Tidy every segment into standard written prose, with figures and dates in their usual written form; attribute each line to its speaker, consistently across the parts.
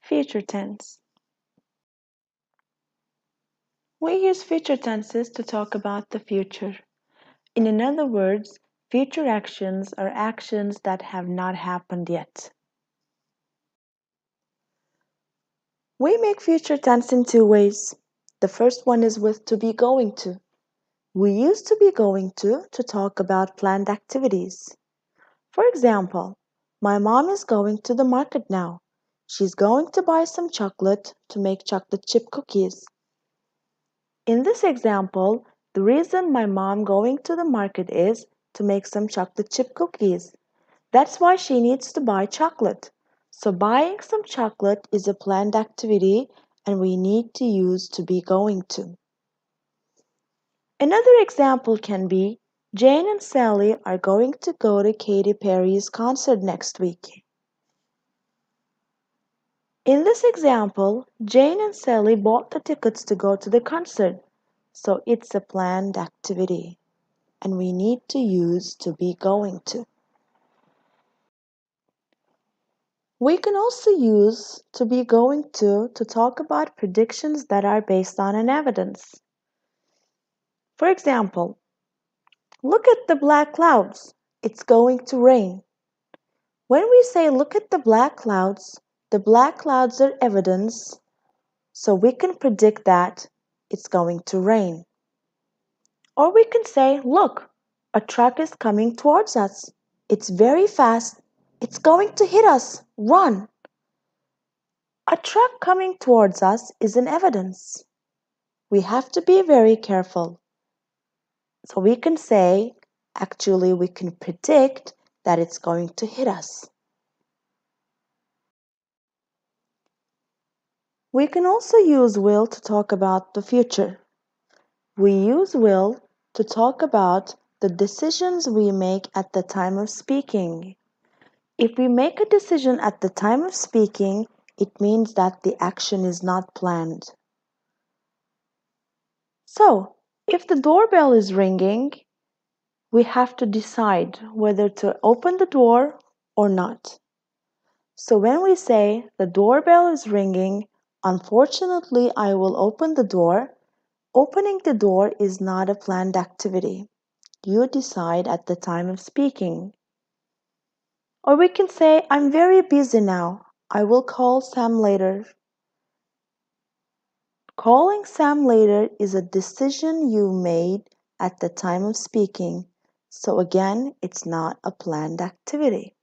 Speaker 1: Future tense. We use future tenses to talk about the future. In other words, future actions are actions that have not happened yet. We make future tense in two ways. The first one is with to be going to. We use to be going to talk about planned activities. For example, my mom is going to the market now. She's going to buy some chocolate to make chocolate chip cookies. In this example, the reason my mom going to the market is to make some chocolate chip cookies. That's why she needs to buy chocolate. So buying some chocolate is a planned activity and we need to use to be going to. Another example can be Jane and Sally are going to go to Katy Perry's concert next week. In this example, Jane and Sally bought the tickets to go to the concert. So it's a planned activity and we need to use to be going to. We can also use to be going to talk about predictions that are based on an evidence. For example, look at the black clouds. It's going to rain. When we say look at the black clouds are evidence, so we can predict that it's going to rain. Or we can say, look, a truck is coming towards us. It's very fast. It's going to hit us. Run. A truck coming towards us is an evidence. We have to be very careful. So we can say, actually, we can predict that it's going to hit us. We can also use will to talk about the future. We use will to talk about the decisions we make at the time of speaking. If we make a decision at the time of speaking, it means that the action is not planned. So, if the doorbell is ringing, we have to decide whether to open the door or not. So when we say the doorbell is ringing, unfortunately I will open the door, opening the door is not a planned activity. You decide at the time of speaking. Or we can say, I'm very busy now. I will call Sam later. Calling Sam later is a decision you made at the time of speaking. So again, it's not a planned activity.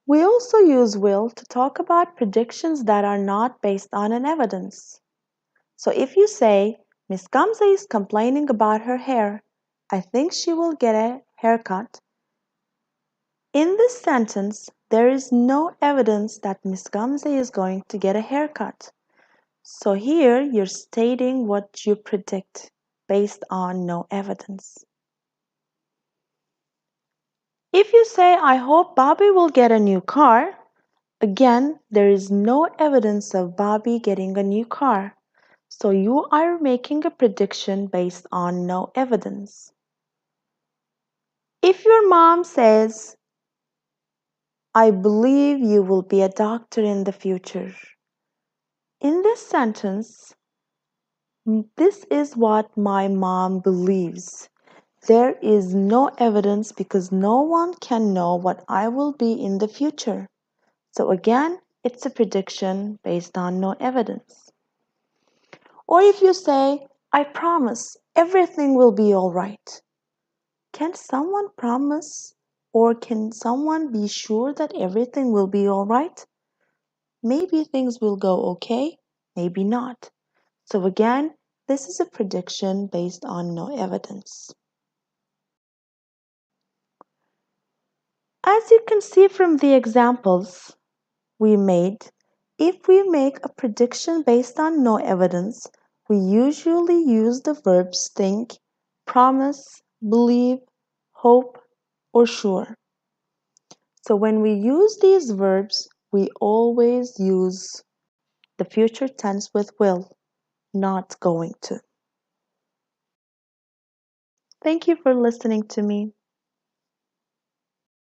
Speaker 1: We also use will to talk about predictions that are not based on an evidence. So if you say, Miss Gamze is complaining about her hair, I think she will get a haircut. In this sentence, there is no evidence that Miss Gamze is going to get a haircut. So here you're stating what you predict based on no evidence. If you say, I hope Bobby will get a new car, again, there is no evidence of Bobby getting a new car. So you are making a prediction based on no evidence. If your mom says, I believe you will be a doctor in the future. In this sentence, this is what my mom believes. There is no evidence because no one can know what I will be in the future. So again, it's a prediction based on no evidence. Or if you say, I promise everything will be all right. Can someone promise or can someone be sure that everything will be all right? Maybe things will go okay, maybe not. So again, this is a prediction based on no evidence. As you can see from the examples we made, if we make a prediction based on no evidence, we usually use the verbs think, promise, believe, hope, or sure. So when we use these verbs, we always use the future tense with will, not going to. Thank you for listening to me.